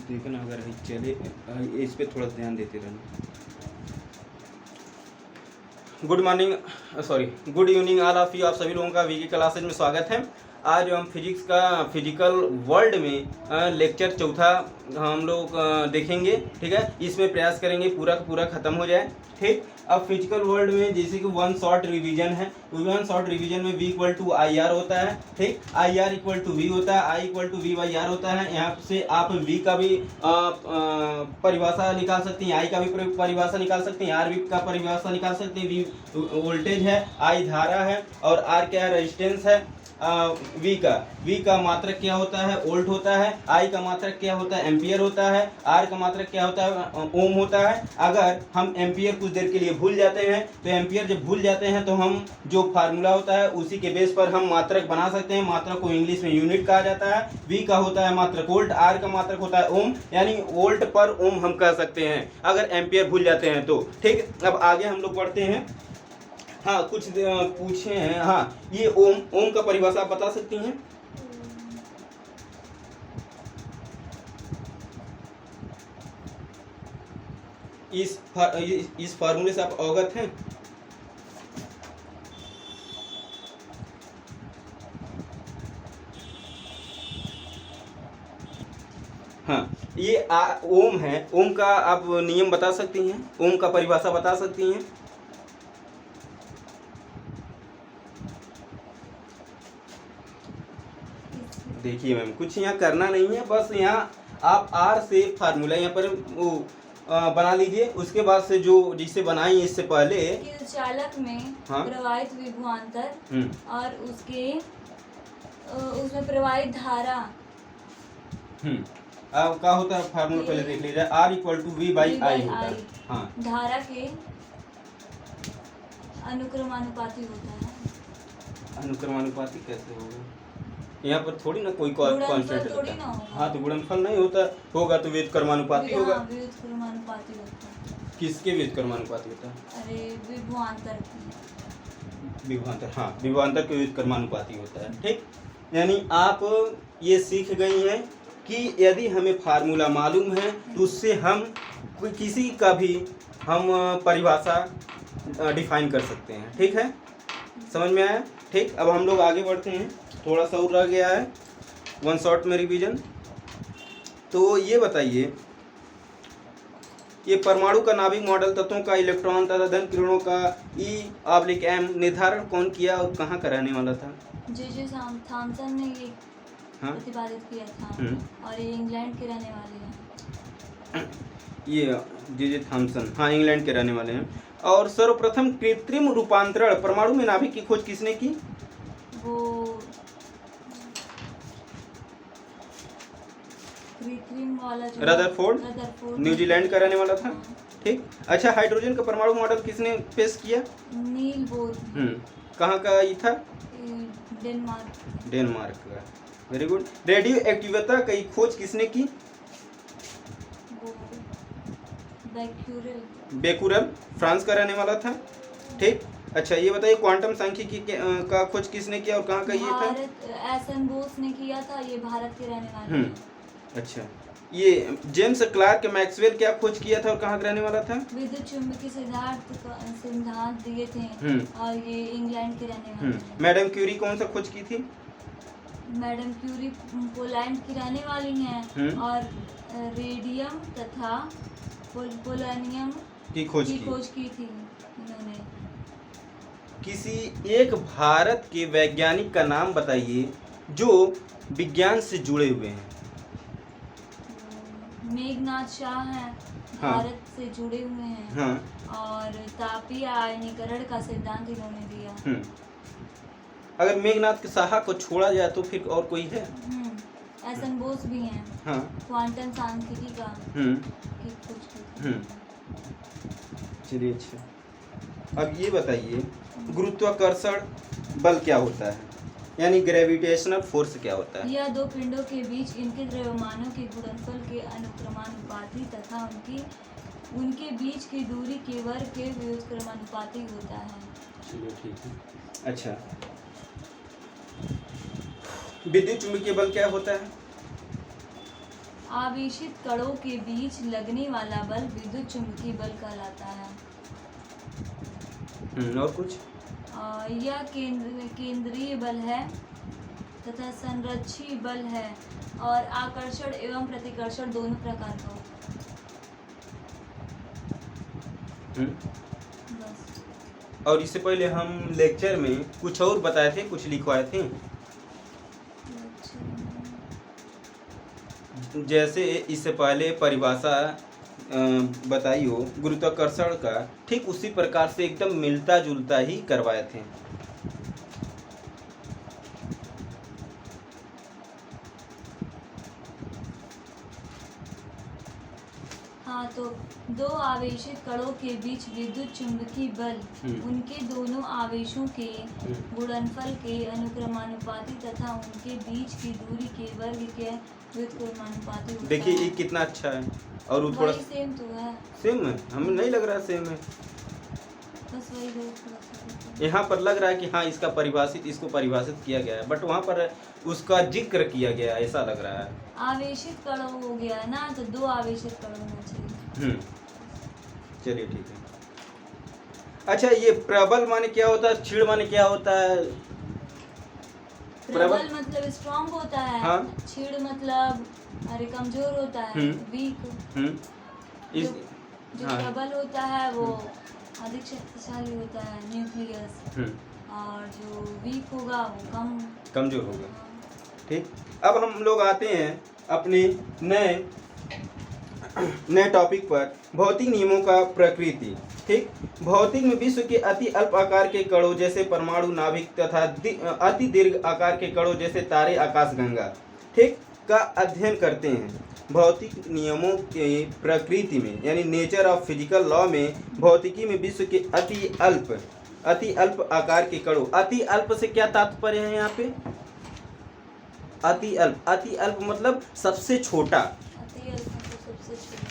देखना अगर चले, इस पे थोड़ा ध्यान देते रहना। Good morning, sorry good evening all of you. आप सभी लोगों का वीके क्लासेज में स्वागत है। आज हम फिजिक्स का फिजिकल वर्ल्ड में लेक्चर चौथा हम लोग देखेंगे, ठीक है। इसमें प्रयास करेंगे पूरा का पूरा खत्म हो जाए, ठीक। अब फिजिकल वर्ल्ड में जैसे कि वन शॉर्ट रिवीजन है, वन शॉर्ट रिवीजन में v equal to I R होता है, ठीक। I R equal to V होता है, I equal to V by R होता है। यहाँ से आप v का भी परिभाषा निकाल सकते हैं, i का भी परिभाषा निकाल सकते हैं, r भी का परिभाषा निकाल सकते हैं। v वोल्टेज है, i धारा है और r क्या है, रेजिस्टेंस है। v का मात्रक क्या होता है, वोल्ट होता है। i का मात्रक क्या होता है, एम्पियर होता है। r का मात्रक क्या होता है, ओम होता है। अगर हम एम्पियर कुछ देर के लिए भूल जाते हैं तो एम्पियर जब भूल जाते हैं तो हम जो फार्मूला होता है उसी के बेस पर हम मात्रक बना सकते हैं। मात्रक को इंग्लिश में यूनिट कहा जाता है। v का होता है मात्रक वोल्ट, r का मात्रक होता है ओम, यानी वोल्ट पर ओम हम कह सकते हैं अगर एम्पियर भूल जाते हैं तो, ठीक। अब आगे हम लोग बढ़ते हैं। हाँ, कुछ पूछे हैं। हाँ, ये ओम का परिभाषा आप बता सकती हैं? इस फार्मूले से आप अवगत हैं? हाँ, ये ओम है। ओम का आप नियम बता सकती हैं? ओम का परिभाषा बता सकती हैं? देखिए मैम, कुछ यहाँ करना नहीं है, बस यहाँ आप आर से फार्मूला यहाँ पर वो बना लीजिए। उसके बाद से जो जिसे बनाई इससे पहले चालक में हाँ? प्रवाहित विभवांतर और उसमें प्रवाहित धारा अब क्या होता है फार्मूला पहले देख लीजिए। R equal to V by I होता है। हाँ, धारा के अनुक्रमानुपाती होता है। अनुक्रमानुपाती कैसे होगा? यहाँ पर थोड़ी ना कोई कांस्टेंट होता है। हाँ, तो गुणनफल नहीं होगा तो व्युत्क्रमानुपाती होगा। व्युत्क्रमानुपाती होता है। किसके व्युत्क्रमानुपाती होता है? अरे विभवांतर हाँ, विभवांतर के व्युत्क्रमानुपाती होता है, ठीक। यानी आप ये सीख गई हैं कि यदि हमें फार्मूला मालूम है तो उससे हम किसी का भी हम परिभाषा डिफाइन कर सकते हैं, ठीक है। समझ में आया? ठीक। अब हम लोग आगे बढ़ते हैं। थोड़ा सा और रह गया है वन शॉट में रिवीजन। तो ये बताइए, ये परमाणु का नाभिक मॉडल तत्वों का इलेक्ट्रॉन तथा धन किरणों का E/M निर्धारण कौन किया और कहाँ कराने वाला था? जे थॉमसन ने ये प्रतिपादित किया था और ये इंग्लैंड के रहने वाले हैं। ये जे थॉमसन, हाँ, इंग्लैंड के रहने वाले हैं। और सर्वप्रथम कृत्रिम रूपांतरण परमाणु में नाभिक की खोज किसने की? वो कृत्रिम वाला जो रदरफोर्ड, न्यूजीलैंड का रहने वाला था, ठीक। अच्छा, हाइड्रोजन का परमाणु मॉडल किसने पेश किया? Niels Bohr. कहाँ का ये था? डेनमार्क का। Very good. रेडियो एक्टिवता की खोज किसने की? बेकुरल, फ्रांस का रहने वाला था, ठीक। अच्छा, ये बताइए क्वांटम सांख्यिकी का खोज किसने किया और कहाँ का ये था? एसन बोस ने किया था, ये भारत के रहने वाले हैं। अच्छा, ये जेम्स क्लार्क मैक्सवेल क्या खोज किया था और कहाँ रहने वाला था? विद्युत चुंबकीय सिद्धांत दिए थे और ये इंग्लैंड के रहने वाले हैं। मैडम क्यूरी कौन सा खोज की थी? मैडम क्यूरी पोलैंड की रहने वाली हैं और रेडियम तथा पोलोनियम की खोज की थी इन्होंने। किसी एक भारत के वैज्ञानिक का नाम बताइए जो विज्ञान से जुड़े हुए हैं। मेघनाथ शाह हैं, भारत से जुड़े हुए हैं। हाँ। और तापीय आयनीकरण का सिद्धांत इन्होंने दिया। अगर मेघनाथ शाह को छोड़ा जाए तो फिर और कोई है? एसन बोस भी हैं। हाँ। क्वांटम सांख्यिकी का की खोज की। चलिए, अच्छा, अब ये बताइए गुरुत्वाकर्षण बल क्या होता है, यानी ग्रेविटेशनल फोर्स क्या होता है? यह दो पिंडों के बीच इनके द्रव्यमानों के गुणनफल के अनुक्रमानुपाती तथा उनके बीच की दूरी के वर्ग के व्युत्क्रमानुपाती होता है। चलिए, ठीक है। अच्छा, विद्युत चुंबकीय बल क्या होता है? आवेशित कणों के बीच लगने वाला बल विद्युत चुम्बकीय बल कहलाता है। और कुछ? यह केंद्रीय बल है तथा संरक्षी बल है और आकर्षण एवं प्रतिकर्षण दोनों प्रकार का होता है। बस। और इससे पहले हम लेक्चर में कुछ और बताए थे, कुछ लिखवाए थे। जैसे इससे पहले परिभाषा बताई हो गुरुत्वाकर्षण का, ठीक उसी प्रकार से एकदम मिलता जुलता ही करवाए थे। हाँ, तो दो आवेशित कणों के बीच विद्युत चुम्बकीय बल उनके दोनों आवेशों के गुणनफल के अनुक्रमानुपाती तथा उनके बीच की दूरी के वर्ग के व्युत्क्रमानुपाती होता है। देखिए ये कितना अच्छा है। और वो थोड़ा सेम तो है। सेम है, हमें नहीं लग रहा सेम है, बस वही थोड़ा सा यहाँ पर लग रहा है कि हाँ इसको परिभाषित किया गया है, बट वहाँ पर उसका जिक्र किया गया है, ऐसा लग रहा है। आवेशित कण हो गया ना, तो दो आवेशित कण होना चाहिए। चलिए ठीक है। अच्छा, ये प्रबल माने क्या होता है, क्षीण माने क्या होता है? प्रबल मतलब स्ट्रॉन्ग होता है। हाँ। क्षीण मतलब अरे कमजोर होता है, वीक। जो प्रबल होता है वो अधिक शक्तिशाली होता है, न्यूक्लियस। और जो वीक होगा वो कमजोर होगा। ठीक, अब हम लोग आते हैं अपने नए टॉपिक पर, भौतिक नियमों का प्रकृति। ठीक, भौतिक में विश्व के अति अल्प आकार के कणों जैसे परमाणु, नाभिक तथा अति दीर्घ आकार के कणों जैसे तारे, आकाशगंगा, ठीक, का अध्ययन करते हैं। भौतिक नियमों के प्रकृति में यानी नेचर ऑफ फिजिकल लॉ में भौतिकी में विश्व के अति अल्प आकार के कणों, अति अल्प से क्या तात्पर्य है यहाँ पे? अति अल्प मतलब सबसे छोटा।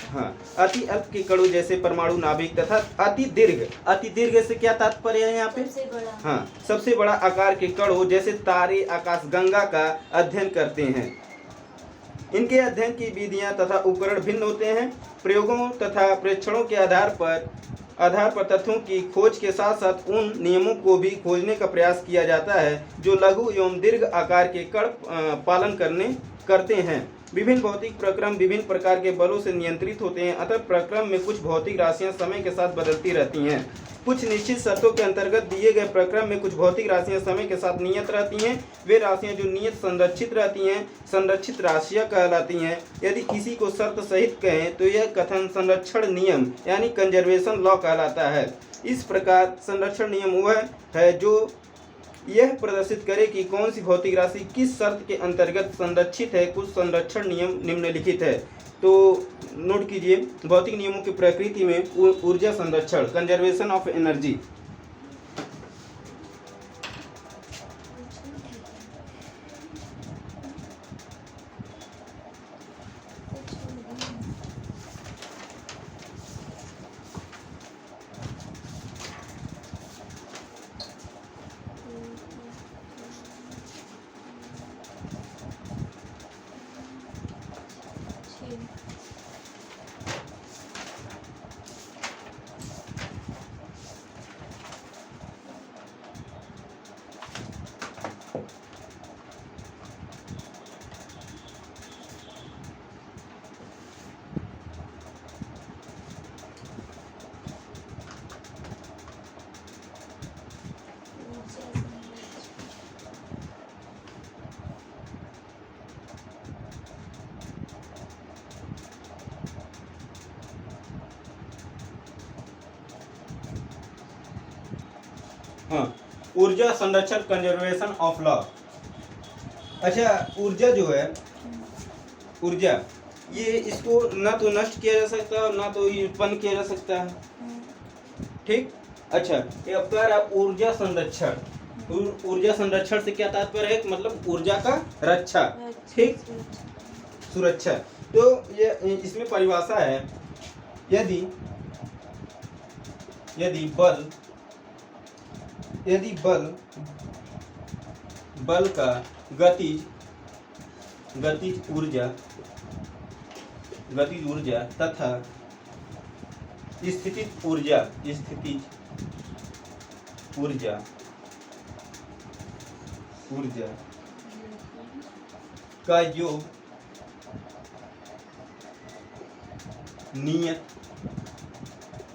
हाँ, अति अल्प के कणों जैसे परमाणु, नाभिक तथा अति दीर्घ से क्या तात्पर्य है यहाँ पे? हाँ, सबसे बड़ा आकार के कणों जैसे तारे, आकाशगंगा का अध्ययन करते हैं। इनके अध्ययन की विधियां तथा उपकरण भिन्न होते हैं। प्रयोगों तथा प्रेक्षणों के आधार पर तथ्यों की खोज के साथ साथ उन नियमों को भी खोजने का प्रयास किया जाता है जो लघु एवं दीर्घ आकार के कण पालन करते हैं। विभिन्न भौतिक प्रक्रम विभिन्न प्रकार के बलों से नियंत्रित होते हैं, अतः प्रक्रम में कुछ भौतिक राशियां समय के साथ बदलती रहती हैं। कुछ निश्चित शर्तों के अंतर्गत दिए गए प्रक्रम में कुछ भौतिक राशियां समय के साथ नियत रहती हैं। वे राशियां जो नियत संरक्षित रहती हैं संरक्षित राशियां कहलाती हैं। यदि किसी को शर्त सहित कहें तो यह कथन संरक्षण नियम यानी कंजर्वेशन लॉ कहलाता है। इस प्रकार संरक्षण नियम वह है जो यह प्रदर्शित करे कि कौन सी भौतिक राशि किस शर्त के अंतर्गत संरक्षित है। कुछ संरक्षण नियम निम्नलिखित है, तो नोट कीजिए। भौतिक नियमों की प्रकृति में ऊर्जा संरक्षण, कंजर्वेशन ऑफ एनर्जी। हाँ, ऊर्जा संरक्षण कंजर्वेशन ऑफ लॉ। अच्छा, ऊर्जा जो है, ऊर्जा ये इसको ना तो नष्ट किया जा सकता है ना तो उत्पन्न किया जा सकता है। ठीक, अच्छा, ये अब कह रहा ऊर्जा संरक्षण। ऊर्जा संरक्षण से क्या तात्पर्य है? मतलब ऊर्जा का रक्षा, ठीक, सुरक्षा। तो ये इसमें परिभाषा है, यदि बल का गतिज ऊर्जा गतिज ऊर्जा तथा स्थितिज ऊर्जा का योग नियत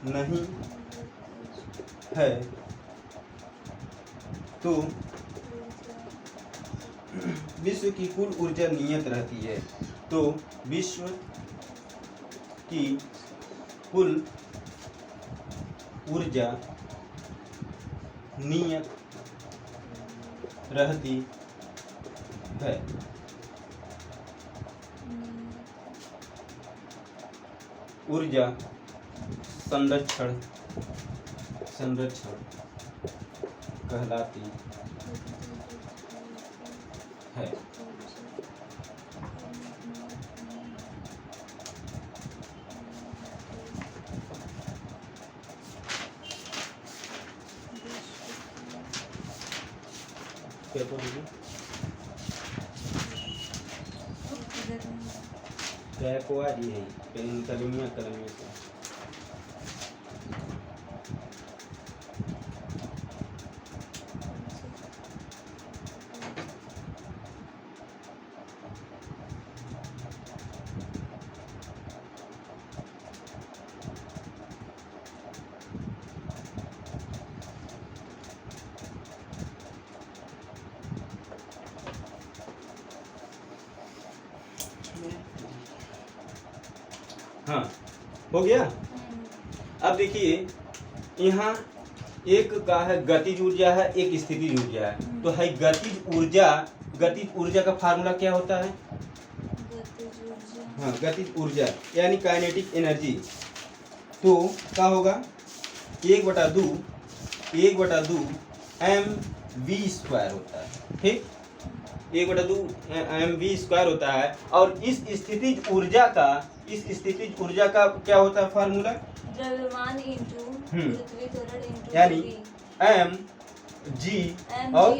नहीं है तो विश्व की कुल ऊर्जा नियत रहती है, तो विश्व की कुल ऊर्जा नियत रहती है। ऊर्जा संरक्षण कहलाती है। क्या बोलिए? क्या को आ रही है पेन कलमिया से हाँ हो गया। अब देखिए यहाँ एक का है गतिज ऊर्जा है, एक स्थितिज ऊर्जा है। तो है गतिज ऊर्जा का फार्मूला क्या होता है? हाँ गतिज ऊर्जा यानी काइनेटिक एनर्जी। तो क्या होगा 1/2 mv² होता है। ठीक 1/2 mv² होता है। और इस स्थितिज ऊर्जा का क्या होता है फार्मूला? द्रव्यमान इंटू पृथ्वी त्वरण इंटू यानी m g और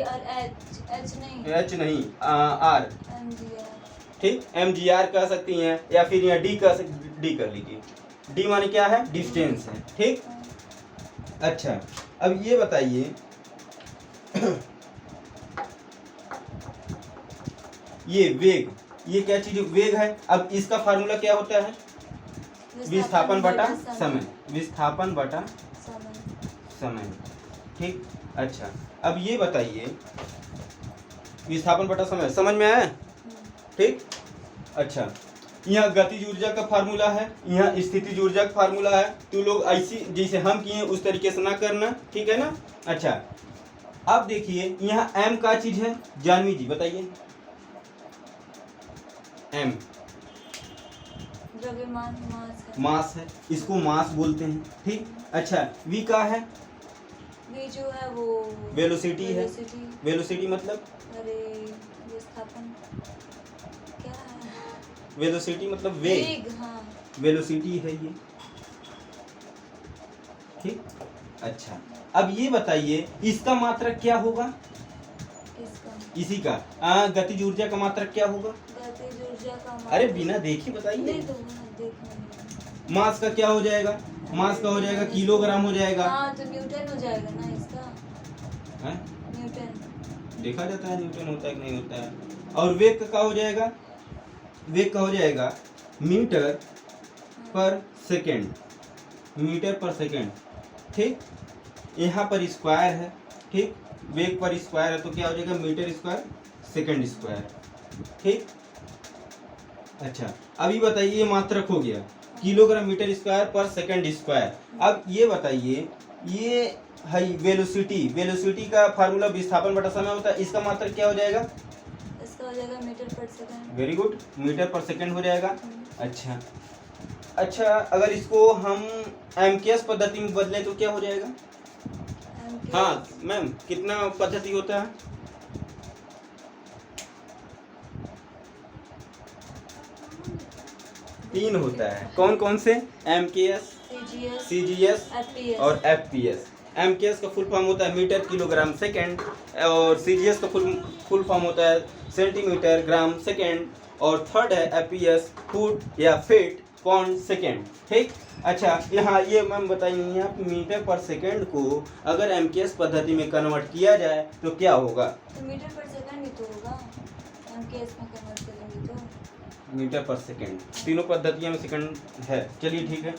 h नहीं r। ठीक mgr कह सकती हैं या फिर यहाँ d कर लीजिए। d माने क्या है? डिस्टेंस है। ठीक अच्छा अब ये बताइए ये वेग, ये क्या चीज वेग है। अब इसका फार्मूला क्या होता है? विस्थापन बटा समय। ठीक अच्छा अब ये बताइए विस्थापन बटा समय समझ में आया? ठीक अच्छा यहाँ गतिज ऊर्जा का फार्मूला है, यहाँ स्थितिज ऊर्जा का फार्मूला है। तो लोग ऐसी जैसे हम किए उस तरीके से ना करना, ठीक है ना। अच्छा अब देखिए यहाँ m का चीज है, जानवी जी बताइए। m द्रव्यमान मास है, इसको मास बोलते हैं। ठीक अच्छा v का है? v जो है वो वेलोसिटी है। वेलोसिटी मतलब अरे विस्थापन क्या है? वेलोसिटी मतलब वेग। हाँ वेलोसिटी है ये। ठीक अच्छा अब ये बताइए इसका मात्रक क्या होगा? इसी का गतिज ऊर्जा का मात्रक क्या होगा? गतिज ऊर्जा का अरे बिना देखे बताइए। मास का क्या हो जाएगा? मास का हो जाएगा किलोग्राम हो जाएगा। हाँ तो न्यूटन हो जाएगा ना इसका। है? न्यूटन देखा जाता है न्यूटन होता है कि नहीं होता है। और वेग का क्या हो जाएगा? वेग का हो जाएगा मीटर पर सेकेंड। ठीक यहाँ पर स्क्वायर है। ठीक वेग पर स्क्वायर है तो क्या हो जाएगा? Metre square second square. ठीक अच्छा अभी बताइए ये मात्रक हो गया किलोग्राम मीटर स्क्वायर पर सेकेंड स्क्वायर। अब ये बताइए ये है वेलोसिटी का फार्मूला विस्थापन बटा समय होता है। इसका मात्रक क्या हो जाएगा? इसका हो जाएगा मीटर पर सेकंड। वेरी गुड मीटर पर सेकंड हो जाएगा। अच्छा अगर इसको हम एमकेएस पद्धति में बदले तो क्या हो जाएगा? हाँ मैम कितना पद्धति होता है? तीन होता है। कौन कौन से? एमकेएस, सीजीएस और एफपीएस। एमकेएस का फुल फॉर्म होता है मीटर किलोग्राम सेकंड और सीजीएस का फुल फॉर्म होता है सेंटीमीटर ग्राम सेकंड और थर्ड है एपीएस फुट या फीट पर सेकेंड। ठीक। अच्छा, यहाँ ये मैम बताइए आप मीटर पर सेकेंड को अगर एमकेएस पद्धति में कन्वर्ट किया जाए तो क्या होगा? तो मीटर पर सेकंड भी तो होगा, एमकेएस में कन्वर्ट करेंगे तो। मीटर पर सेकेंड, तीनों पद्धतियों में सेकंड है। चलिए ठीक है।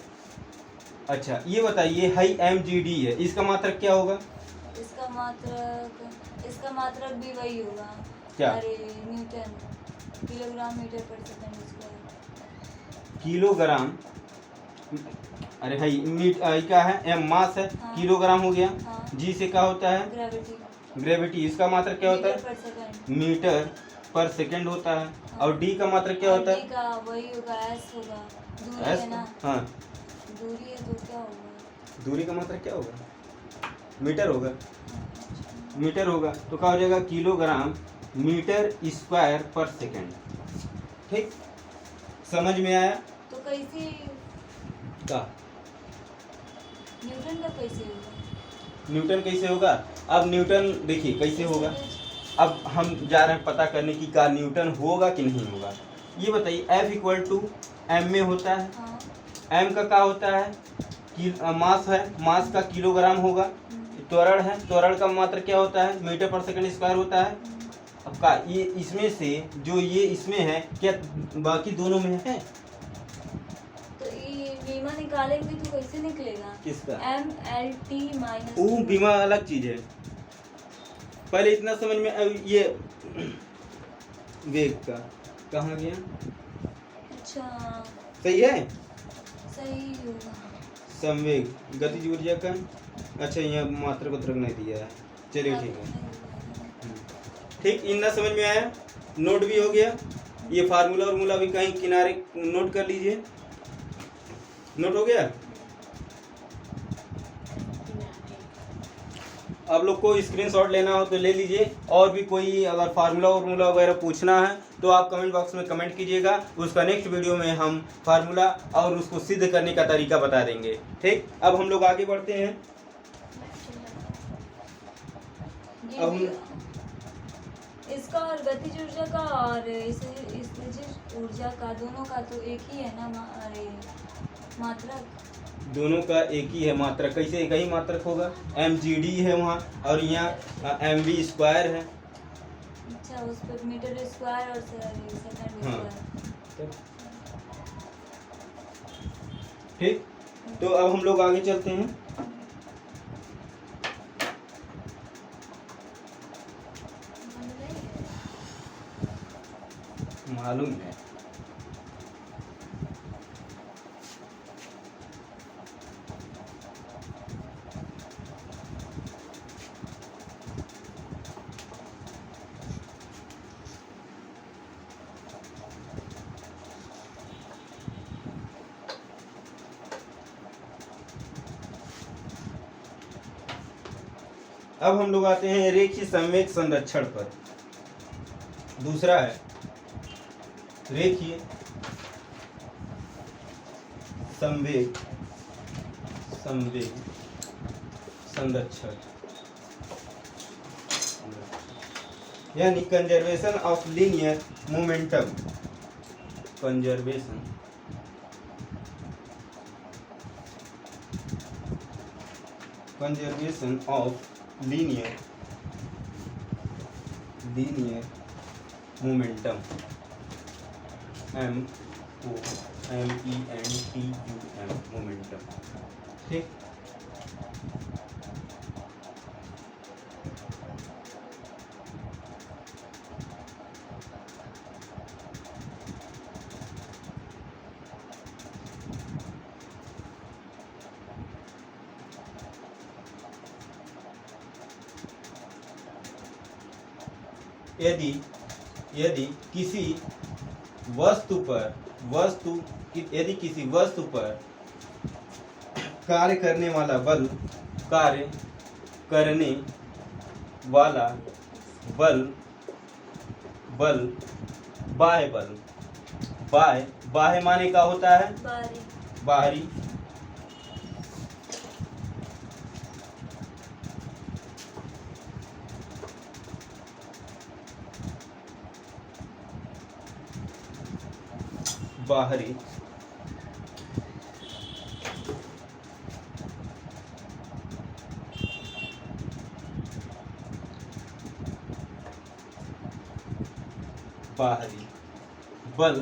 अच्छा ये बताइए हाई एमजीडी है, इसका मात्रक क्या होगा? इसका मात्रक भी वही होगा। क्या? अरे न्यूटन, किलोग्राम मीटर पर सेकंड स्क्वायर। किलोग्राम, अरे भाई क्या है, एम मास है, हाँ। किलोग्राम हो गया। हाँ। जी से क्या होता है? ग्रेविटी। ग्रेविटी, इसका मात्रक क्या होता मीटर है? पर सेकंड। मीटर पर सेकेंड होता है। हाँ। और डी का मात्रक क्या होता और है? D का वही होगा, एस होगा, दूरी एस। है ना, हाँ, दूरी है तो क्या होगा? दूरी का मात्रक क्या होगा? मीटर होगा। मीटर होगा तो क्या हो जाएगा? किलोग्राम मीटर स्क्वायर पर सेकेंड। ठीक, समझ में आया? तो कैसे का न्यूटन का कैसे होगा? न्यूटन कैसे होगा? अब न्यूटन देखिए कैसे होगा। अब हम जा रहे हैं पता करने की का न्यूटन होगा कि नहीं होगा। ये बताइए F इक्वल टू एम में होता है। हाँ। एम का क्या होता है? मास है, मास का किलोग्राम होगा। त्वरण है, त्वरण का मात्रा क्या होता है? मीटर पर सेकंड स्क्वायर होता है। अब का ये इसमें से जो ये इसमें है क्या बाकी दोनों में है? तो ये बीमा निकालेंगे तो कैसे निकलेगा? किसका? MLT माइनस वो बीमा अलग चीज है, पहले इतना समझ में। अब ये वेग का कहाँ गया? अच्छा, सही है, सही होगा। संवेग गतिज ऊर्जा का। अच्छा यहाँ मात्रा को तरक नहीं दिया है, चलिए ठीक है। ठीक, इतना समझ में आया, नोट भी हो गया। ये फार्मूला और मूला भी कहीं किनारे नोट कर लीजिए। नोट हो गया? आप लोग को स्क्रीनशॉट लेना हो तो ले लीजिए। और भी कोई अगर फार्मूला और मूला वगैरह पूछना है तो आप कमेंट बॉक्स में कमेंट कीजिएगा, उसका नेक्स्ट वीडियो में हम फार्मूला और उसको सिद्ध करने का तरीका बता देंगे। ठीक, अब हम लोग आगे बढ़ते हैं। अब हम इसका और गतिज ऊर्जा का और स्थितिज ऊर्जा का दोनों का तो एक ही है ना, अरे मात्रक दोनों का एक ही है मात्रक। कैसे एक ही मात्रक होगा? mgd है वहाँ और यहाँ mv स्क्वायर है। अच्छा, उस पर मीटर स्क्वायर और सेकंड हाँ। स्क्वायर। ठीक, तो अब हम लोग आगे चलते हैं। मालूम है। अब हम लोग आते हैं रेखीय संवेग संरक्षण पर। दूसरा है रेखीय संवेग संरक्षण, यानी conservation of linear momentum. Conservation of linear momentum, MOMENTUM momentum. ठीक, यदि किसी वस्तु पर कार्य करने वाला बल बाह्य माने का होता है बाहरी, बाहरी बाहरी बल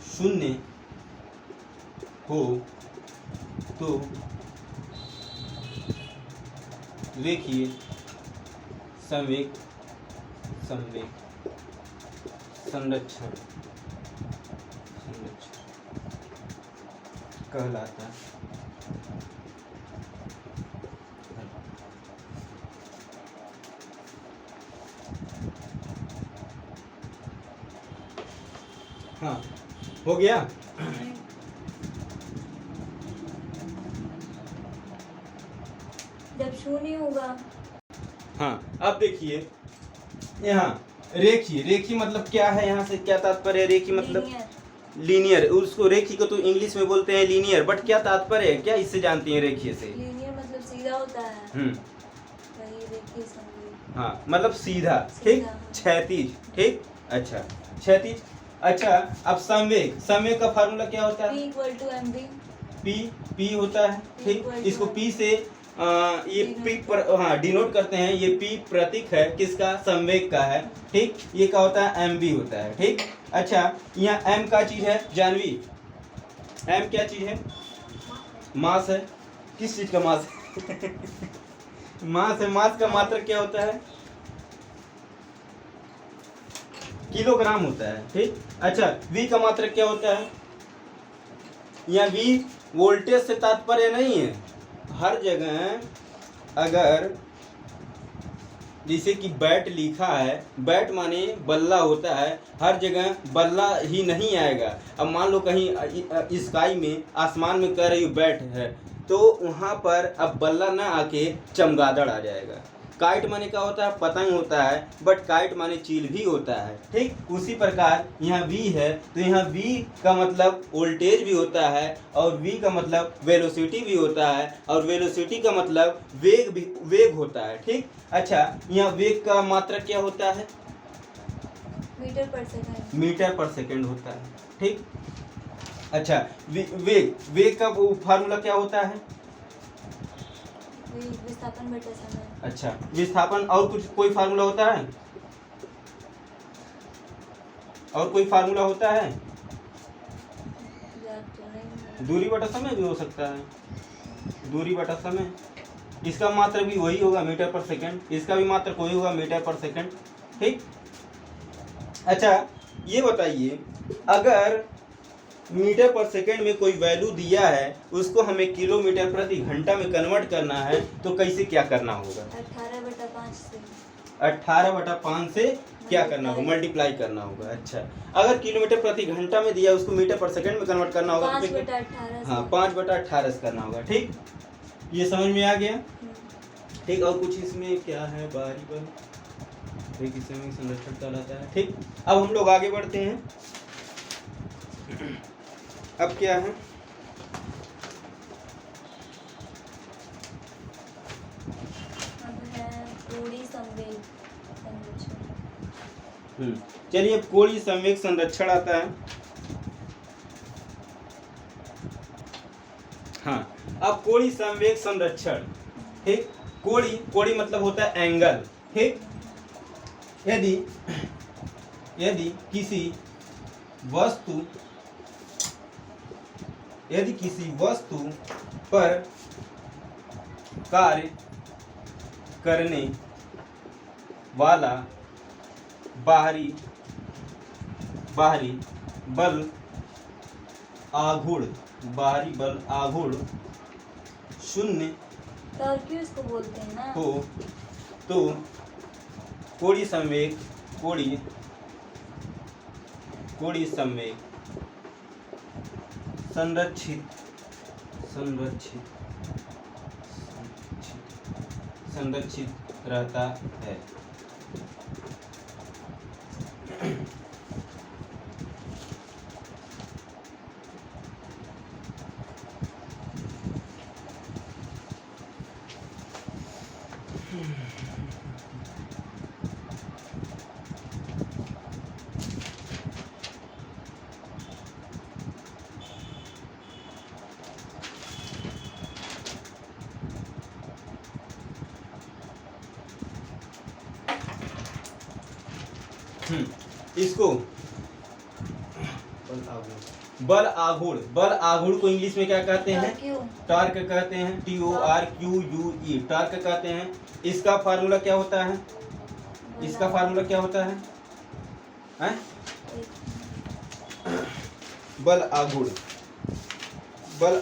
शून्य हो तो रेखीय संवेग संरक्षण कहलाता है। हाँ, हो गया। जब शून्य होगा। हाँ, अब देखिए यहाँ रेखी मतलब क्या है, यहाँ से क्या तात्पर्य है? रेखी मतलब लीनियर, उसको रेखी को तो इंग्लिश में बोलते हैं लीनियर, बट क्या तात्पर्य है, क्या इससे जानती हैं रेखीय से? लीनियर मतलब सीधा होता है। वही रेखीय संवेग। हाँ, मतलब सीधा, ठीक, क्षैतिज, ठीक, अच्छा क्षैतिज। अच्छा, अब संवेग का फार्मूला क्या होता है? P होता है, ठीक, इसको P से ये P पर हाँ डिनोट करते हैं, ये P प्रतीक है किसका? संवेग का है, ठीक, ये क्या होता है? mv होता है, ठीक। अच्छा, यहाँ m का चीज है जानवी, m क्या चीज है? मास है। किस चीज का मास है? मास है। मास का मात्रक क्या होता है? किलोग्राम होता है, ठीक। अच्छा, v का मात्रक क्या होता है? यहाँ v वोल्टेज से तात्पर्य नहीं है। हर जगह अगर जैसे कि बैट लिखा है, बैट माने बल्ला होता है, हर जगह बल्ला ही नहीं आएगा। अब मान लो कहीं स्काई में, आसमान में कह रही हो बैट है, तो वहाँ पर अब बल्ला ना आके चमगादड़ आ जाएगा। काइट माने क्या होता है? पतंग होता है, बट काइट माने चील भी होता है, ठीक। उसी प्रकार यहाँ v है, तो यहाँ v का मतलब वोल्टेज भी होता है, और v का मतलब वेलोसिटी भी होता है, और वेलोसिटी का मतलब वेग होता है, ठीक। अच्छा, यहाँ वेग का मात्रक क्या होता है? मीटर पर सेकेंड होता है, ठीक। अच्छा, वेग का फार्मूला क्या होता है? विस्थापन बटा समय। अच्छा, विस्थापन। और कुछ कोई फार्मूला होता है? और कोई फार्मूला होता है? दूरी बटा समय भी हो सकता है, दूरी बटा समय। इसका मात्रक भी वही होगा, मीटर पर सेकंड। इसका भी मात्रक वही होगा, मीटर पर सेकंड, ठीक। अच्छा, ये बताइए, अगर मीटर पर सेकंड में कोई वैल्यू दिया है, उसको हमें किलोमीटर प्रति घंटा में कन्वर्ट करना है, तो कैसे क्या करना होगा? 18/5 से क्या करना होगा? मल्टीप्लाई करना होगा। अच्छा, अगर किलोमीटर प्रति घंटा में दिया, उसको मीटर पर सेकंड में कन्वर्ट करना होगा, 5/18। हाँ, 5/18 से करना होगा, ठीक। ये समझ में आ गया, ठीक। और कुछ इसमें क्या है? बाहरी बल रेखीय संवेग संरक्षण कहलाता है, ठीक। अब हम लोग आगे बढ़ते हैं। अब क्या है? कोणीय संवेग संरक्षण। चलिए, अब कोणीय संवेग संरक्षण आता है। हाँ, अब कोणीय संवेग संरक्षण, ठीक। कोणीय मतलब होता है एंगल, ठीक। यदि किसी वस्तु पर कार्य करने वाला बाहरी बल आघूर्ण शून्य टर्की उसको बोलते हैं ना, हो तो कोणीय संवेग संरक्षित रहता है। इसको बल आघूर्ण को इंग्लिश में क्या कहते हैं? टॉर्क कहते हैं, TORQUE, टॉर्क कहते हैं। इसका फार्मूला क्या होता है? इसका फार्मूला क्या होता है? बल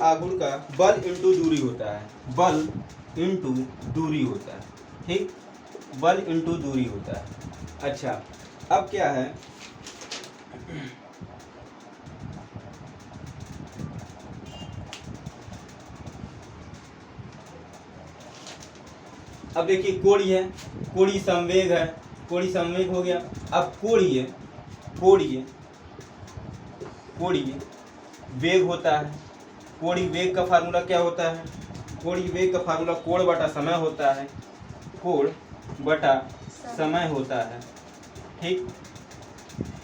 आघूर्ण का बल इंटू दूरी होता है, बल इंटू दूरी होता है, ठीक, बल इंटू दूरी होता है। अच्छा, अब क्या है, अब देखिए कोणीय है, कोणीय संवेग है, कोणीय संवेग हो गया। अब कोणीय वेग होता है। कोणीय वेग का फार्मूला क्या होता है? कोणीय वेग का फार्मूला कोण बटा समय होता है, कोण बटा समय होता है, ठीक,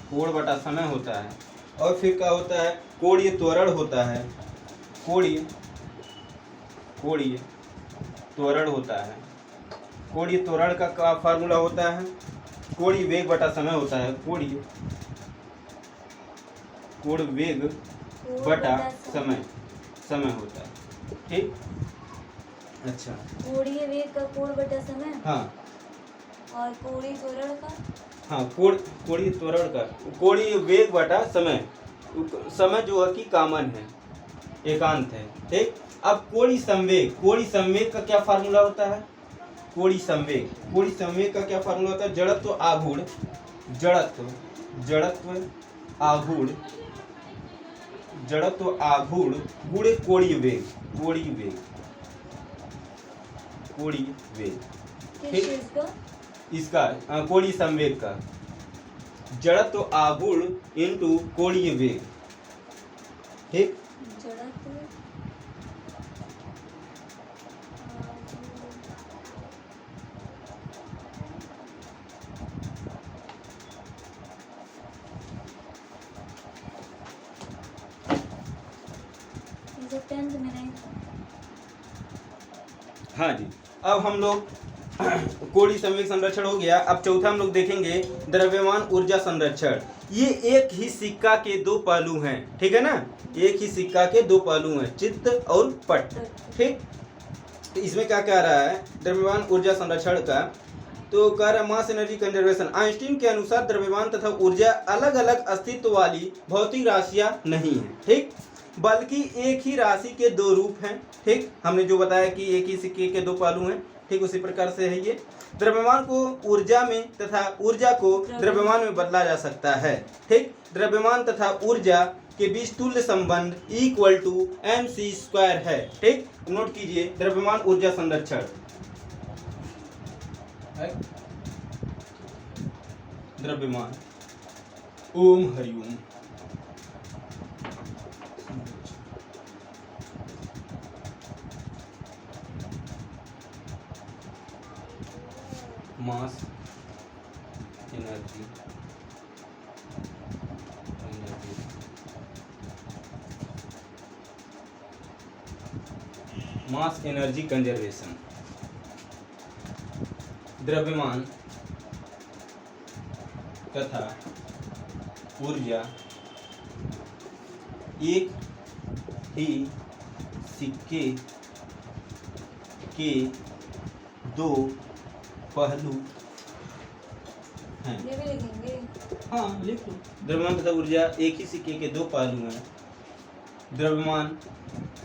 कोण बटा समय होता है। और फिर क्या होता है? कोणीय त्वरण होता है, कोणीय त्वरण होता है। कोणीय त्वरण का फार्मूला होता है कोणीय वेग बटा समय होता है, कोण वेग बटा समय होता है, ठीक। अच्छा, कोणीय वेग का कोण बटा समय, हाँ, और कोणीय त्वरण का, हाँ, कोणीय त्वरण का कोणीय वेग बटा समय, समय जो है कि कॉमन है, एकांत है, ठीक। अब कोणीय संवेग का क्या फार्मूला होता है? कोणीय संवेग का क्या फार्मूला होता है? जड़त्व आघूर्ण गुणे कोणीय वेग, ठीक। इसका कोणीय संवेग का जड़त्व आघूर्ण इंटू कोणीय वेग, ठीक। हाँ जी, अब हम लोग कोणीय संवेग संरक्षण हो गया। अब चौथा हम लोग देखेंगे द्रव्यमान ऊर्जा संरक्षण। ये एक ही सिक्का के दो पहलू हैं, ठीक है ना, एक ही सिक्का के दो पहलू हैं, चित्त और पट, ठीक। तो इसमें क्या कह रहा है द्रव्यमान ऊर्जा संरक्षण का? तो कह रहा है मास एनर्जी कंजर्वेशन। आइंस्टीन के अनुसार द्रव्यमान तथा ऊर्जा अलग अलग अस्तित्व वाली भौतिक राशियां नहीं है, ठीक, बल्कि एक ही राशि के दो रूप हैं, ठीक। हमने जो बताया कि एक ही सिक्के के दो पहलू हैं, ठीक, उसी प्रकार से है ये। द्रव्यमान को ऊर्जा में तथा ऊर्जा को द्रव्यमान में बदला जा सकता है, ठीक। द्रव्यमान तथा ऊर्जा के बीच तुल्य संबंध =mc² है, ठीक। नोट कीजिए द्रव्यमान ऊर्जा संरक्षण, द्रव्यमान, Om Hariom, mass energy mass energy conservation. द्रव्यमान तथा ऊर्जा एक ही सिक्के के दो पहलू हैं। ये भी लिखेंगे? हाँ, लिख लो। द्रव्यमान तथा ऊर्जा एक ही सिक्के के दो पहलू हैं।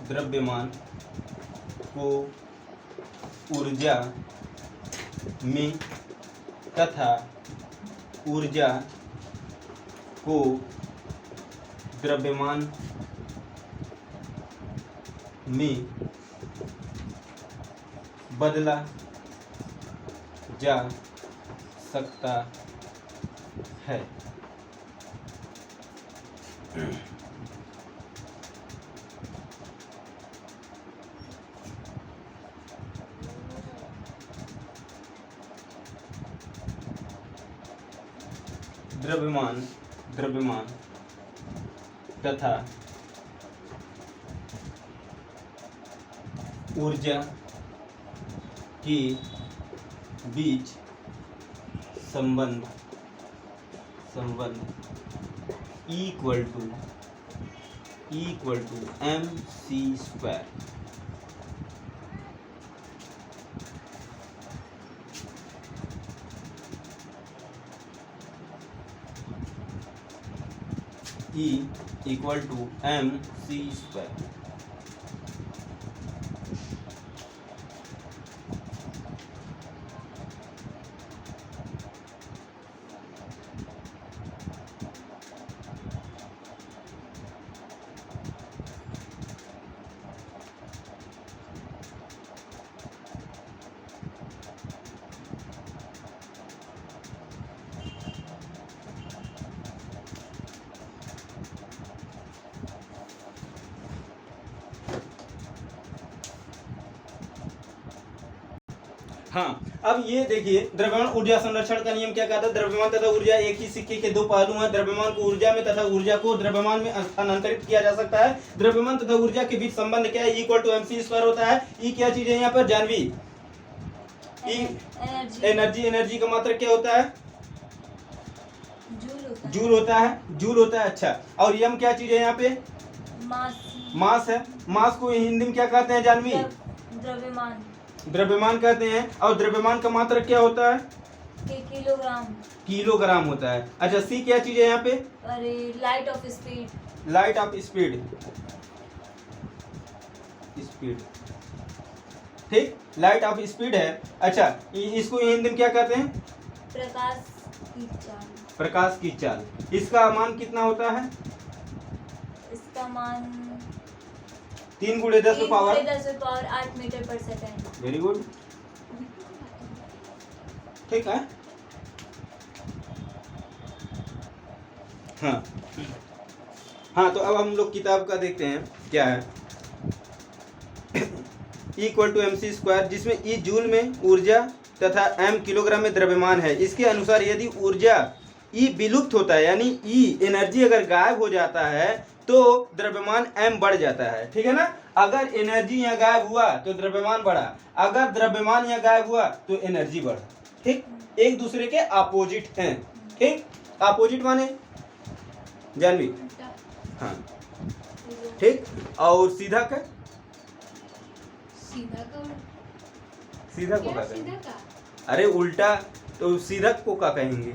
द्रव्यमान को ऊर्जा में तथा ऊर्जा को द्रव्यमान में बदला जा सकता है। द्रव्यमान तथा ऊर्जा के बीच संबंध संबंध equal to mc²। E equal to mc²। हाँ, अब ये देखिए द्रव्यमान ऊर्जा संरक्षण का नियम क्या कहता है? द्रव्यमान तथा ऊर्जा एक ही सिक्के के दो पहलू हैं। द्रव्यमान को ऊर्जा में तथा ऊर्जा को द्रव्यमान में स्थानांतरित किया जा सकता है। द्रव्यमान तथा ऊर्जा के बीच संबंध क्या है? इक्वल टू mc² होता है। ई क्या चीज है यहाँ पर जानवी? एनर्जी का मात्रक क्या होता है? जूल होता है। अच्छा, और यम क्या चीज है यहाँ पे? मास है। मास को हिंदी में क्या कहते हैं जानवी? द्रव्यमान कहते हैं। और द्रव्यमान का मात्रक क्या होता है? किलोग्राम होता है। अच्छा, सी क्या चीज है यहाँ पे? अरे लाइट ऑफ स्पीड। ठीक, लाइट ऑफ स्पीड है। अच्छा, इसको हिंदी में क्या कहते हैं? प्रकाश की चाल। इसका मान कितना होता है? इसका मान 3 × 10⁻⁸ 8 मीटर पर सेकंड। Very good. ठीक है। हाँ, तो अब हम लोग किताब का देखते हैं क्या है। इक्वल टू mc², जिसमें ई जूल में ऊर्जा तथा m किलोग्राम में द्रव्यमान है। इसके अनुसार यदि ऊर्जा ई विलुप्त होता है, यानी ई एनर्जी अगर गायब हो जाता है तो द्रव्यमान m बढ़ जाता है। ठीक है ना? अगर एनर्जी यहाँ गायब हुआ तो द्रव्यमान बढ़ा, अगर द्रव्यमान यहाँ गायब हुआ तो एनर्जी बढ़ा। ठीक, एक दूसरे के अपोजिट हैं। ठीक, अपोजिट माने जानवी? हाँ, ठीक। और सीधा का? सीधा को क्या कहेंगे? अरे उल्टा, तो सीधा को क्या कहेंगे?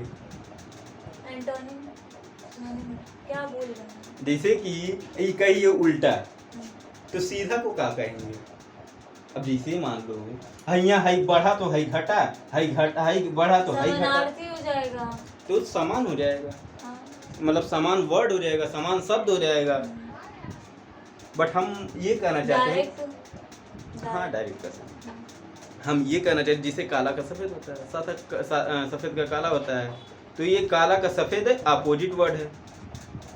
क्या बोल रहे हैं? जैसे कि कही उल्टा, तो सीधा को क्या कहेंगे? अब जैसे मान लो यहाँ हाई बढ़ा तो हाई घटा, हाई बढ़ा तो हाई घटा, हो जाएगा, तो समान हो जाएगा। हाँ। मतलब समान वर्ड हो जाएगा, समान शब्द हो जाएगा। बट हम ये कहना चाहते हैं, हाँ डायरेक्ट कर सकते हैं। हम ये कहना चाहते हैं जैसे काला का सफेद होता है, सफेद का काला होता है, तो ये काला का सफेद अपोजिट वर्ड है,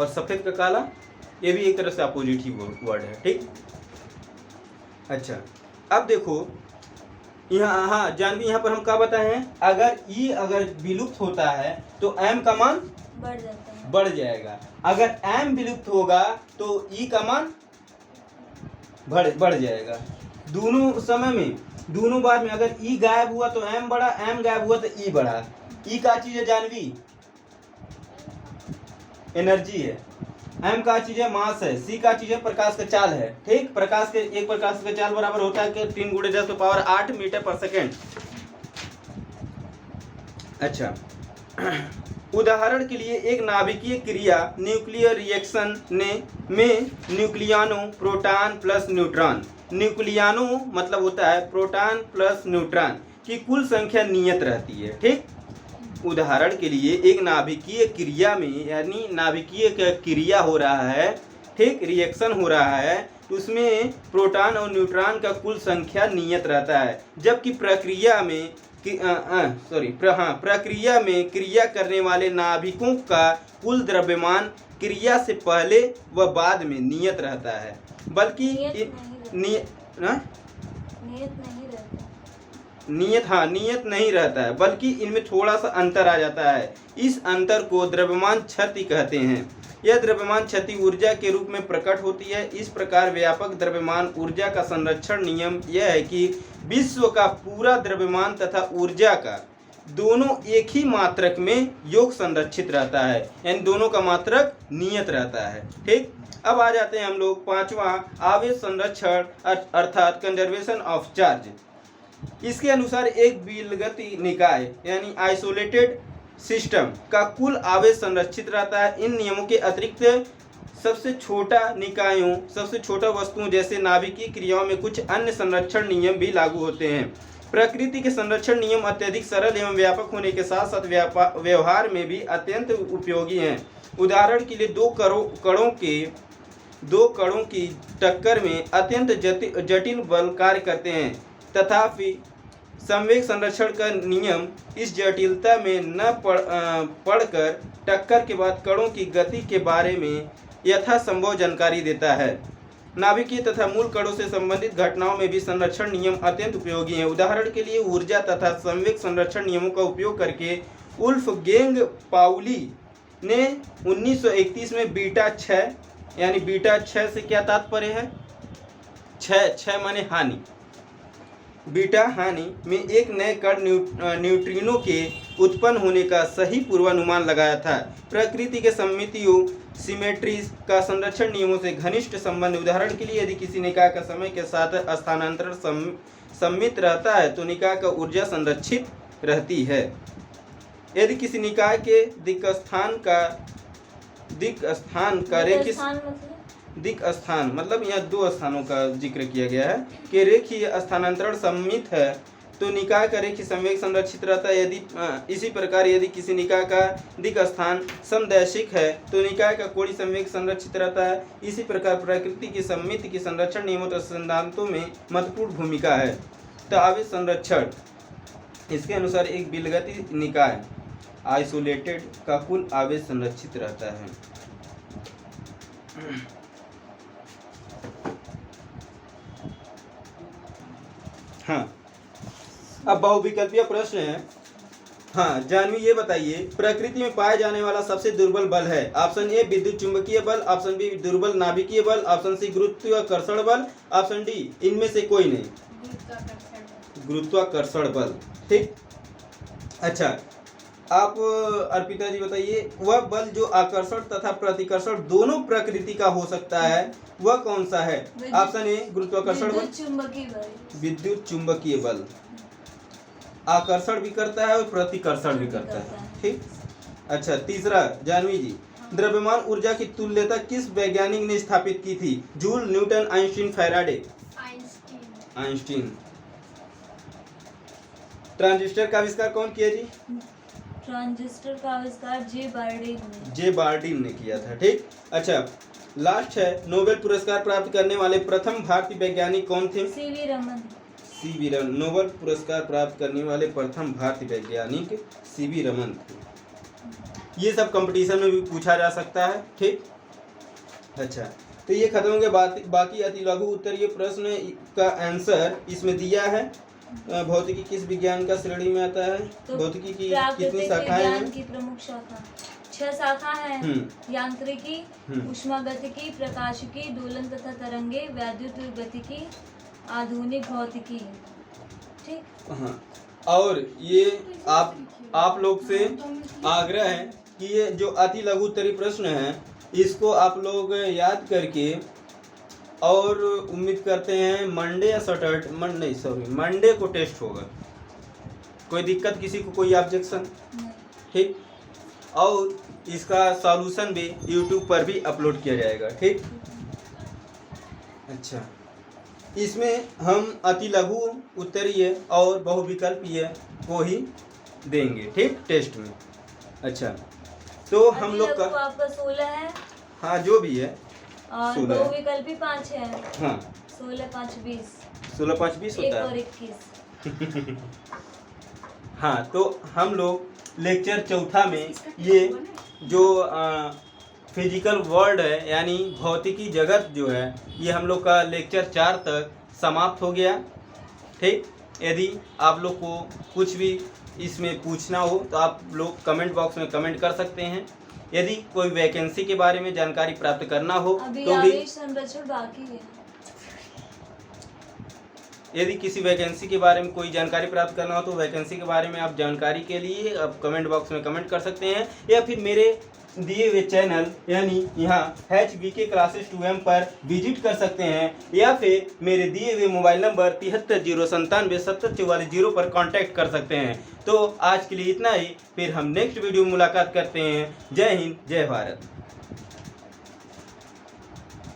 और सफेद का काला ये भी एक तरह से अपोजिट ही वर्ड है। ठीक, अच्छा अब देखो यहाँ, हाँ जानवी, यहाँ पर हम क्या बताए हैं? अगर ई अगर विलुप्त होता है तो m का मान बढ़ जाएगा, अगर m विलुप्त होगा तो ई का मान बढ़ जाएगा। दोनों समय में, दोनों बार में अगर ई गायब हुआ तो m बढ़ा, m गायब हुआ तो ई बढ़ा। ई का चीज है जानवी? एनर्जी है। m का चीज है? मास है। c का चीज है? प्रकाश का चाल है। ठीक, एक प्रकाश का चाल बराबर होता है कि 3 × 10⁸ 8 मीटर पर सेकेंड। अच्छा, उदाहरण के लिए एक नाभिकीय क्रिया न्यूक्लियर रिएक्शन में न्यूक्लियानो प्रोटॉन प्लस न्यूट्रॉन, न्यूक्लियानो मतलब होता है प्रोटॉन प्लस न्यूट्रॉन की कुल संख्या नियत रहती है। ठीक, उदाहरण के लिए एक नाभिकीय क्रिया में, यानी नाभिकीय क्रिया हो रहा है, ठीक, रिएक्शन हो रहा है, तो उसमें प्रोटॉन और न्यूट्रॉन का कुल संख्या नियत रहता है, जबकि प्रक्रिया में क्रिया करने वाले नाभिकों का कुल द्रव्यमान क्रिया से पहले व बाद में नियत रहता है, बल्कि नियत नहीं रहता है, बल्कि इनमें थोड़ा सा अंतर आ जाता है। इस अंतर को द्रव्यमान क्षति कहते हैं। यह द्रव्यमान क्षति ऊर्जा के रूप में प्रकट होती है। इस प्रकार व्यापक द्रव्यमान ऊर्जा का संरक्षण नियम यह है कि विश्व का पूरा द्रव्यमान तथा ऊर्जा का दोनों एक ही मात्रक में योग संरक्षित रहता है, यानी दोनों का मात्रक नियत रहता है। ठीक, अब आ जाते हैं हम लोग पांचवा, आवेश संरक्षण अर्थात कंजर्वेशन ऑफ चार्ज। इसके अनुसार एक विलगती निकाय यानी आइसोलेटेड सिस्टम का कुल आवेश संरक्षित रहता है। इन नियमों के अतिरिक्त सबसे छोटा निकायों, सबसे छोटा वस्तुओं जैसे नाभिकीय क्रियाओं में कुछ अन्य संरक्षण नियम भी लागू होते हैं। प्रकृति के संरक्षण नियम अत्यधिक सरल एवं व्यापक होने के साथ साथ व्यवहार में भी अत्यंत उपयोगी हैं। उदाहरण के लिए दो कणों की टक्कर में अत्यंत जटिल बल कार्य करते हैं, तथापि संवेग संरक्षण का नियम इस जटिलता में न पड़कर टक्कर के बाद कणों की गति के बारे में यथासंभव जानकारी देता है। नाभिकीय तथा मूल कणों से संबंधित घटनाओं में भी संरक्षण नियम अत्यंत उपयोगी हैं। उदाहरण के लिए ऊर्जा तथा संवेग संरक्षण नियमों का उपयोग करके वुल्फगैंग पाउली ने 1931 में बीटा 6 यानी बीटा 6 से क्या तात्पर्य है, 6 माने हानि, बीटा हानि में एक नए कण न्यूट्रिनो के उत्पन्न होने का सही पूर्वानुमान लगाया था। प्रकृति के सममितियों सिमेट्रीज का संरक्षण नियमों से घनिष्ठ संबंध। उदाहरण के लिए यदि किसी निकाय का समय के साथ स्थानांतरण सममित रहता है तो निकाय का ऊर्जा संरक्षित रहती है। यदि किसी निकाय के दिक् स्थान मतलब यहाँ दो स्थानों का जिक्र किया गया है कि रेखीय स्थानांतरण सममित है तो निकाय का रेखीय संवेग संरक्षित रहता है। यदि इसी प्रकार यदि किसी निकाय का दिक् स्थान समदैशिक है तो निकाय का कोणीय संवेग संरक्षित रहता है। इसी प्रकार प्रकृति की सममिति की संरक्षण नियमों तथा सिद्धांतों में महत्वपूर्ण भूमिका है। तो आवेश संरक्षण, इसके अनुसार एक विलगती निकाय आइसोलेटेड का कुल आवेश संरक्षित रहता है। हाँ, अब बहुविकल्पीय प्रश्न है। हाँ जानवी, ये बताइए प्रकृति में पाए जाने वाला सबसे दुर्बल बल है। ऑप्शन ए विद्युत चुंबकीय बल, ऑप्शन बी दुर्बल नाभिकीय बल, ऑप्शन सी गुरुत्वाकर्षण बल, ऑप्शन डी इनमें से कोई नहीं, गुरुत्वाकर्षण बल। ठीक, अच्छा आप अर्पिता जी बताइए वह बल जो आकर्षण तथा प्रतिकर्षण दोनों प्रकृति का हो सकता है वह कौन सा है। ऑप्शन ए गुरुत्वाकर्षण बल, विद्युत चुंबकीय बल आकर्षण भी करता है और प्रतिकर्षण भी करता है। ठीक, अच्छा तीसरा जानवी जी, द्रव्यमान ऊर्जा की तुल्यता किस वैज्ञानिक ने स्थापित की थी। Joule, Newton, Einstein, Faraday. Einstein. Transistor का आविष्कार कौन किया जी। ट्रांजिस्टर का आविष्कार जे बार्डिन ने किया था। ठीक, अच्छा लास्ट है, नोबेल पुरस्कार प्राप्त करने वाले प्रथम भारतीय वैज्ञानिक कौन थे। सीवी रमन। नोबेल पुरस्कार प्राप्त करने वाले प्रथम भारतीय वैज्ञानिक सीवी रमन थे। ये सब कंपटीशन में भी पूछा जा सकता है। ठीक, अच्छा तो ये खत्म हो गया। बाकी अति लघु उत्तरीय प्रश्न का आंसर इसमें दिया है। भौतिकी किस विज्ञान का श्रेणी में आता है। तो भौतिकी की कितनी शाखाएं हैं। की प्रमुख शाखा 6 शाखा है। यांत्रिकी, उष्मागतिकी, प्रकाशिकी, दोलन तथा तरंगे, वैद्युत गतिकी, आधुनिक भौतिकी। ठीक, हाँ और ये आप लोग से आग्रह है कि ये जो अति लघु उत्तरीय प्रश्न है इसको आप लोग याद करके, और उम्मीद करते हैं मंडे को टेस्ट होगा। कोई दिक्कत किसी को, कोई ऑब्जेक्शन। ठीक, और इसका सॉल्यूशन भी YouTube पर भी अपलोड किया जाएगा। ठीक, अच्छा इसमें हम अति लघु उत्तरीय और बहुविकल्पीय को ही देंगे। ठीक, टेस्ट में। अच्छा तो हम लोग का आपका 16 है। हाँ जो भी है, और बहुविकल्पी 5 है। हाँ 16 5 20 16 5 20 होता है। 1 और 21। हाँ तो हम लोग लेक्चर चौथा में ये जो फिजिकल वर्ल्ड है यानी भौतिकी जगत जो है ये हम लोग का लेक्चर 4 तक समाप्त हो गया। ठीक, यदि आप लोग को कुछ भी इसमें पूछना हो तो आप लोग कमेंट बॉक्स में कमेंट कर सकते हैं। यदि कोई वैकेंसी के बारे में जानकारी प्राप्त करना हो तो भी संरक्षण बाकी है। यदि किसी वैकेंसी के बारे में कोई जानकारी प्राप्त करना हो तो वैकेंसी के बारे में आप जानकारी के लिए आप कमेंट बॉक्स में कमेंट कर सकते हैं, या फिर मेरे दिए हुए चैनल यानी यहाँ HBK क्लासेस 2M पर विजिट कर सकते हैं, या फिर मेरे दिए हुए मोबाइल नंबर 7309774440 पर कांटेक्ट कर सकते हैं। तो आज के लिए इतना ही, फिर हम नेक्स्ट वीडियो में मुलाकात करते हैं। जय हिंद, जय भारत।